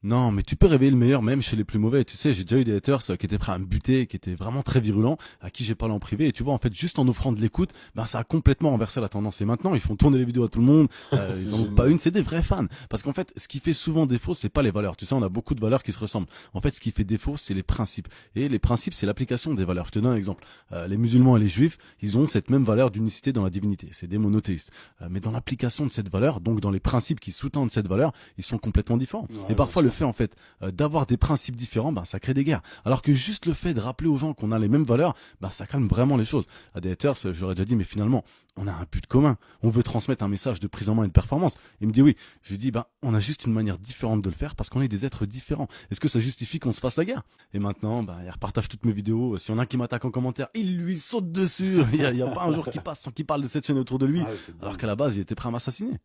Non, mais tu peux réveiller le meilleur même chez les plus mauvais. Tu sais, j'ai déjà eu des haters qui étaient prêts à me buter, qui étaient vraiment très virulents, à qui j'ai parlé en privé. Et tu vois, en fait, juste en offrant de l'écoute, ben ça a complètement renversé la tendance. Et maintenant, ils font tourner les vidéos à tout le monde. C'est Ils en ont pas génial. une, c'est des vrais fans. Parce qu'en fait, ce qui fait souvent défaut, c'est pas les valeurs. Tu sais, on a beaucoup de valeurs qui se ressemblent. En fait, ce qui fait défaut, c'est les principes. Et les principes, c'est l'application des valeurs. Je te donne un exemple. Les musulmans et les juifs, ils ont cette même valeur d'unicité dans la divinité. C'est des monothéistes. Mais dans l'application de cette valeur, donc dans les principes qui sous-tendent cette valeur, ils sont complètement différents. Et Ouais, bien parfois, le sûr. fait, en fait, d'avoir des principes différents, ben, ça crée des guerres. Alors que juste le fait de rappeler aux gens qu'on a les mêmes valeurs, ben, ça calme vraiment les choses. À des haters, j'aurais déjà dit, mais finalement, on a un but commun. On veut transmettre un message de prise en main et de performance. Il me dit oui. Je lui dis, ben, on a juste une manière différente de le faire parce qu'on est des êtres différents. Est-ce que ça justifie qu'on se fasse la guerre? Et maintenant, ben, il repartage toutes mes vidéos. Si on a un qui m'attaque en commentaire, il lui saute dessus. Il y a pas un jour qui passe sans qu'il parle de cette chaîne autour de lui. Ah ouais, c'est Alors dingue. qu'à la base, il était prêt à m'assassiner.